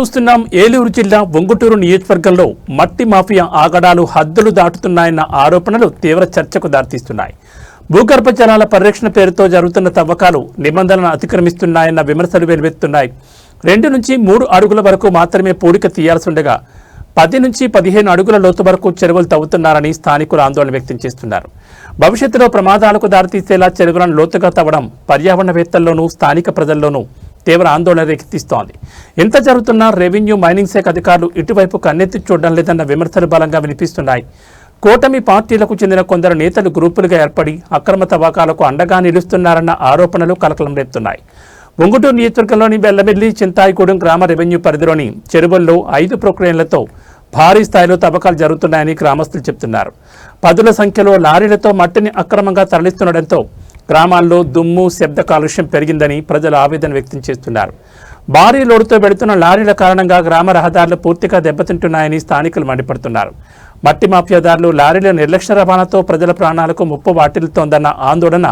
చూస్తున్నాం. ఏలూరు జిల్లా ఉంగుటూరు నియోజకవర్గంలో మట్టి మాఫియా ఆగడాలు హద్దులు దాటుతున్నాయన్న ఆరోపణలు తీవ్ర చర్చకు దారితీస్తున్నాయి. భూగర్భ జలాల పరిరక్షణ పేరుతో జరుగుతున్న తవ్వకాలు నిబంధనలను అతిక్రమిస్తున్నాయన్న విమర్శలు వెలువెత్తున్నాయి. 2 నుంచి 3 అడుగుల వరకు మాత్రమే పూడిక తీయాల్సి ఉండగా 10 నుంచి 15 అడుగుల లోతు వరకు చెరువులు తవ్వుతున్నారని స్థానికులు ఆందోళన వ్యక్తం చేస్తున్నారు. భవిష్యత్తులో ప్రమాదాలకు దారితీసేలా చెరువులను లోతుగా తవ్వడం పర్యావరణవేత్తల్లోనూ స్థానిక ప్రజల్లోనూ తీవ్ర ఆందోళన రేకెత్తిస్తోంది. ఎంత జరుగుతున్నా రెవెన్యూ మైనింగ్ శాఖ అధికారులు ఇటువైపు కన్నెత్తి చూడడం లేదన్న విమర్శలు బలంగా వినిపిస్తున్నాయి. కూటమి పార్టీలకు చెందిన కొందరు నేతలు గ్రూపులుగా ఏర్పడి అక్రమ తవ్వకాలకు అండగా నిలుస్తున్నారన్న ఆరోపణలు కలకలం రేపుతున్నాయి. ఉంగుటూరు నియోజకవర్గంలోని బెల్లమిల్లి, చింతాయిగూడెం గ్రామ రెవెన్యూ పరిధిలోని చెరువుల్లో 5 ప్రొక్లైన్లతో భారీ స్థాయిలో తవ్వకాలు జరుగుతున్నాయని గ్రామస్తులు చెబుతున్నారు. 10ల సంఖ్యలో లారీలతో మట్టిని అక్రమంగా తరలిస్తుండటంతో గ్రామాల్లో దుమ్ము, శబ్ద కాలుష్యం పెరిగిందని ప్రజలు ఆవేదన వ్యక్తం చేస్తున్నారు. భారీ లోడుతో వెళుతున్న లారీల కారణంగా గ్రామ రహదారులు పూర్తిగా దెబ్బతింటున్నాయని స్థానికులు మండిపడుతున్నారు. మట్టి మాఫియాదారులు లారీల నిర్లక్ష్య రవాణాతో ప్రజల ప్రాణాలకు ముప్పు వాటిల్లుతోందన్న ఆందోళన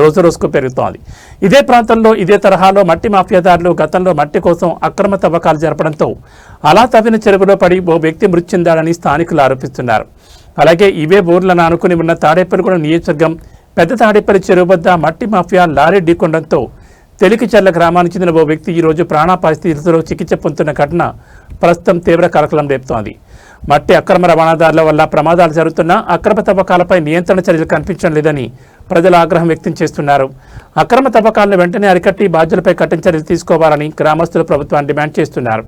రోజురోజుకు పెరుగుతోంది. ఇదే ప్రాంతంలో ఇదే తరహాలో మట్టి మాఫియాదారులు గతంలో మట్టి కోసం అక్రమ తవ్వకాలు జరపడంతో అలా తవ్విన చెరువులో పడి ఓ వ్యక్తి మృతి చెందాడని స్థానికులు ఆరోపిస్తున్నారు. అలాగే ఇవే ఊర్లను ఆనుకుని ఉన్న తాడేపల్లిగూడెం నియోజకవర్గం పెద్ద తాడేపల్లి చెరువు వద్ద మట్టి మాఫియా లారీ ఢీకొనడంతో తెలికిచెర్ల గ్రామానికి చెందిన ఓ వ్యక్తి ఈరోజు ప్రాణాపాయ స్థితిలో చికిత్స పొందుతున్న ఘటన ప్రస్తుతం తీవ్ర కలకలం రేపుతోంది. మట్టి అక్రమ రవాణాదారుల వల్ల ప్రమాదాలు జరుగుతున్నా అక్రమ తవ్వకాలపై నియంత్రణ చర్యలు కనిపించడం లేదని ప్రజలు ఆగ్రహం వ్యక్తం చేస్తున్నారు. అక్రమ తవ్వకాలను వెంటనే అరికట్టి బాధ్యులపై కఠిన చర్యలు తీసుకోవాలని గ్రామస్తులు ప్రభుత్వాన్ని డిమాండ్ చేస్తున్నారు.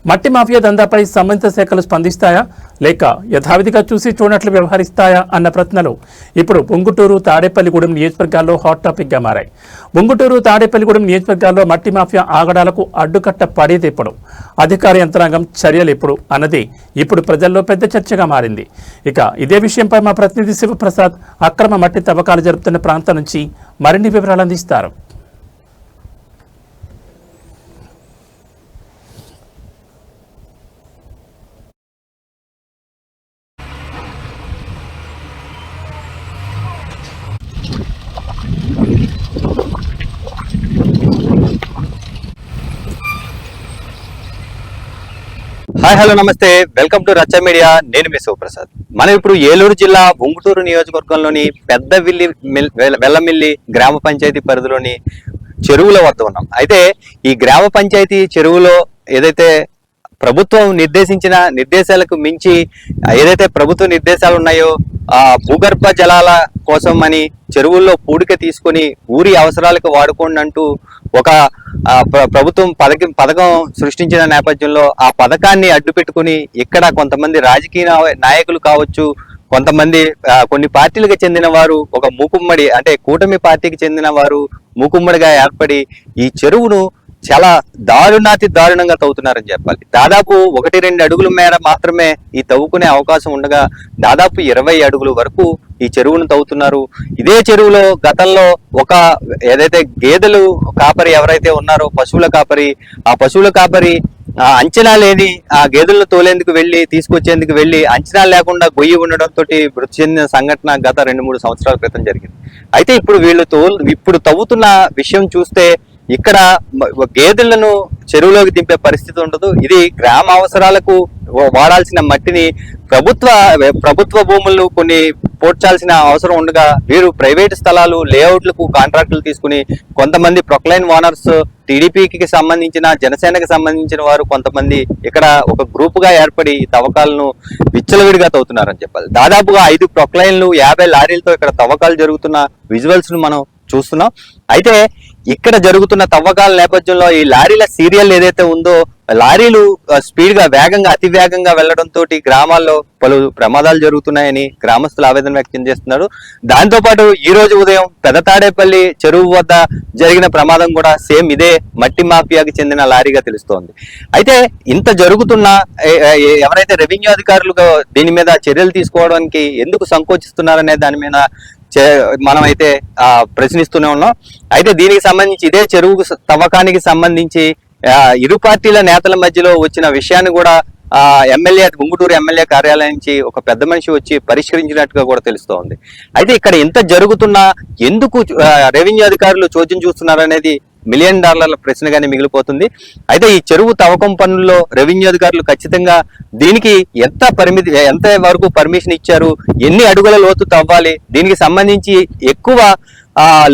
మట్టి మాఫియా దందాపై సంబంధిత శాఖలు స్పందిస్తాయా లేక యథావిధిగా చూసి చూడనట్లు వ్యవహరిస్తాయా అన్న ప్రశ్నలు ఇప్పుడు ఉంగుటూరు, తాడేపల్లిగూడెం నియోజకవర్గాల్లో హాట్ టాపిక్గా మారాయి. ఉంగుటూరు, తాడేపల్లిగూడెం నియోజకవర్గాల్లో మట్టి మాఫియా ఆగడాలకు అడ్డుకట్ట పడేది ఎప్పుడు, అధికార యంత్రాంగం చర్యలు ఎప్పుడు అన్నది ఇప్పుడు ప్రజల్లో పెద్ద చర్చగా మారింది. ఇక ఇదే విషయంపై మా ప్రతినిధి శివప్రసాద్ అక్రమ మట్టి తవ్వకాలు జరుపుతున్న ప్రాంతం నుంచి మరిన్ని వివరాలు అందిస్తారు. హాయ్, హలో, నమస్తే, వెల్కమ్ టు రచ్చ మీడియా. నేను మీ శివప్రసాద్. మనం ఇప్పుడు ఏలూరు జిల్లా ఉంగుటూరు నియోజకవర్గంలోని వెల్లమిల్లి గ్రామ పంచాయతీ పరిధిలోని చెరువుల వద్ద ఉన్నాం. అయితే ఈ గ్రామ పంచాయతీ చెరువులో ఏదైతే ప్రభుత్వం నిర్దేశించిన నిర్దేశాలకు మించి ఏదైతే ప్రభుత్వ నిర్దేశాలు ఉన్నాయో ఆ భూగర్భ జలాల కోసం అని చెరువుల్లో పూడిక తీసుకొని ఊరి అవసరాలకు వాడుకోండి అంటూ ఒక ప్రభుత్వం పథకం సృష్టించిన నేపథ్యంలో ఆ పథకాన్ని అడ్డు పెట్టుకుని ఇక్కడ కొంతమంది రాజకీయ నాయకులు కావచ్చు, కొంతమంది కొన్ని పార్టీలకు చెందిన వారు ఒక మూకుమ్మడి అంటే కూటమి పార్టీకి చెందిన వారు మూకుమ్మడిగా ఏర్పడి ఈ చెరువును చాలా దారుణంగా తవ్వుతున్నారని చెప్పాలి. దాదాపు 1-2 అడుగుల మేర మాత్రమే ఈ తవ్వుకునే అవకాశం ఉండగా దాదాపు 20 అడుగుల వరకు ఈ చెరువును తవ్వుతున్నారు. ఇదే చెరువులో గతంలో ఒక ఏదైతే గేదెలు కాపరి ఎవరైతే ఉన్నారో పశువుల కాపరి అంచనా లేని ఆ గేదెలను తోలేందుకు తీసుకొచ్చేందుకు వెళ్ళి అంచనా లేకుండా గొయ్యి ఉండడంతో మృతి చెందిన సంఘటన గత 2-3 సంవత్సరాల క్రితం జరిగింది. అయితే ఇప్పుడు తవ్వుతున్న విషయం చూస్తే ఇక్కడ గేదెలను చెరువులోకి దింపే పరిస్థితి ఉండదు. ఇది గ్రామ అవసరాలకు వాడాల్సిన మట్టిని ప్రభుత్వ భూములను కొన్ని పోడ్చాల్సిన అవసరం ఉండగా వీరు ప్రైవేట్ స్థలాలు లేఅవుట్లకు కాంట్రాక్టులు తీసుకుని కొంతమంది ప్రొక్లైన్ ఓనర్స్, టీడీపీకి సంబంధించిన, జనసేనకి సంబంధించిన వారు కొంతమంది ఇక్కడ ఒక గ్రూప్ గా ఏర్పడి తవ్వకాలను విచ్చలవిడిగా తవ్వుతున్నారని చెప్పాలి. దాదాపుగా 5 ప్రొక్లైన్లు 50 లారీలతో ఇక్కడ తవ్వకాలు జరుగుతున్న విజువల్స్ ను మనం చూస్తున్నాం. అయితే ఇక్కడ జరుగుతున్న తవ్వకాల నేపథ్యంలో ఈ లారీల సీరియల్ ఏదైతే ఉందో లారీలు అతి వేగంగా వెళ్లడంతో గ్రామాల్లో పలు ప్రమాదాలు జరుగుతున్నాయని గ్రామస్తులు ఆవేదన వ్యక్తం చేస్తున్నారు. దాంతోపాటు ఈ రోజు ఉదయం పెద్ద తాడేపల్లి చెరువు వద్ద జరిగిన ప్రమాదం కూడా సేమ్ ఇదే మట్టి మాఫియాకి చెందిన లారీగా తెలుస్తోంది. అయితే ఇంత జరుగుతున్నా ఎవరైతే రెవెన్యూ అధికారులు దీని మీద చర్యలు తీసుకోవడానికి ఎందుకు సంకోచిస్తున్నారనే దాని మీద మనమైతే ప్రశ్నిస్తూనే ఉన్నాం. అయితే దీనికి సంబంధించి ఇదే చెరువు తవ్వకానికి సంబంధించి ఇరు పార్టీల నేతల మధ్యలో వచ్చిన విషయాన్ని కూడా ఉంగుటూరు ఎమ్మెల్యే కార్యాలయం నుంచి ఒక పెద్ద మనిషి వచ్చి పరిష్కరించినట్టుగా కూడా తెలుస్తోంది. అయితే ఇక్కడ ఎంత జరుగుతున్నా ఎందుకు రెవెన్యూ అధికారులు చోద్యం చూస్తున్నారు అనేది మిలియన్ డాలర్ల ప్రశ్నగానే మిగిలిపోతుంది. అయితే ఈ చెరువు తవ్వకం పనుల్లో రెవెన్యూ అధికారులు ఖచ్చితంగా దీనికి ఎంత వరకు పర్మిషన్ ఇచ్చారు, ఎన్ని అడుగుల లోతు తవ్వాలి, దీనికి సంబంధించి ఎక్కువ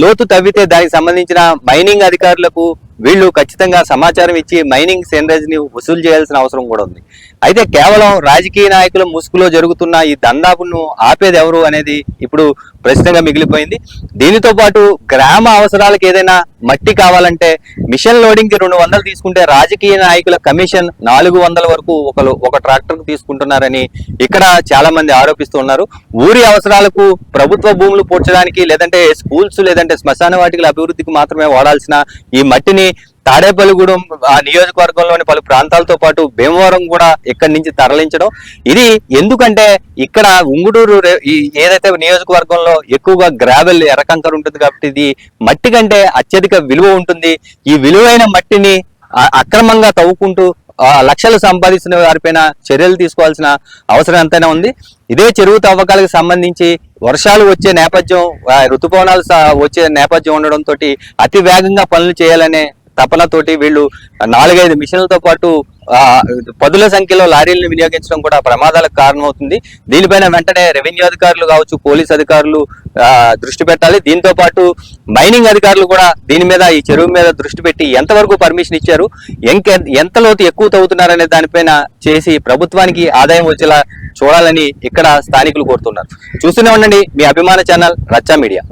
లోతు తవ్వితే దానికి సంబంధించిన మైనింగ్ అధికారులకు వీళ్ళు ఖచ్చితంగా సమాచారం ఇచ్చి మైనింగ్ సెండర్స్ ని వసూలు చేయాల్సిన అవసరం కూడా ఉంది. అయితే కేవలం రాజకీయ నాయకుల ముసుగులో జరుగుతున్న ఈ దందాపును ఆపేది ఎవరు అనేది ఇప్పుడు ప్రశ్నగా మిగిలిపోయింది. దీనితో పాటు గ్రామ అవసరాలకు ఏదైనా మట్టి కావాలంటే మిషన్ లోడింగ్ కి 200 తీసుకుంటే రాజకీయ నాయకుల కమిషన్ 400 వరకు ఒక ట్రాక్టర్ కు తీసుకుంటున్నారని ఇక్కడ చాలా మంది ఆరోపిస్తున్నారు. ఊరి అవసరాలకు ప్రభుత్వ భూములు పూడ్చడానికి లేదంటే స్కూల్స్ లేదంటే శ్మశాన వాటికల అభివృద్ధికి మాత్రమే వాడాల్సిన ఈ మట్టిని తాడేపల్లిగూడెం ఆ నియోజకవర్గంలోని పలు ప్రాంతాలతో పాటు భీమవరం కూడా ఇక్కడి నుంచి తరలించడం. ఇది ఎందుకంటే ఇక్కడ ఉంగుటూరు ఏదైతే నియోజకవర్గంలో ఎక్కువగా గ్రావెల్ ఎర్రకంకర ఉంటుంది కాబట్టి ఇది మట్టి కంటే అత్యధిక విలువ ఉంటుంది. ఈ విలువైన మట్టిని అక్రమంగా తవ్వుకుంటూ లక్షలు సంపాదిస్తున్న వారిపైన చర్యలు తీసుకోవాల్సిన అవసరం ఎంతైనా ఉంది. ఇదే చెరువు తవ్వకాలకు సంబంధించి వర్షాలు వచ్చే నేపథ్యం, ఋతుపవనాలు వచ్చే నేపథ్యం ఉండడంతో అతి వేగంగా పనులు చేయాలనే తపనతోటి వీళ్ళు 4-5 మిషన్లతో పాటు పదుల సంఖ్యలో లారీలను వినియోగించడం కూడా ప్రమాదాలకు కారణమవుతుంది. దీనిపైన వెంటనే రెవెన్యూ అధికారులు కావచ్చు, పోలీస్ అధికారులు దృష్టి పెట్టాలి. దీంతో పాటు మైనింగ్ అధికారులు కూడా దీని మీద, ఈ చెరువు మీద దృష్టి పెట్టి ఎంతవరకు పర్మిషన్ ఇచ్చారు, ఎంత లోతు ఎక్కువ తవ్వుతున్నారనే దానిపైన చేసి ప్రభుత్వానికి ఆదాయం వచ్చేలా చూడాలని ఇక్కడ స్థానికులు కోరుతున్నారు. చూస్తూనే ఉండండి మీ అభిమాన ఛానల్ రచ్చా మీడియా.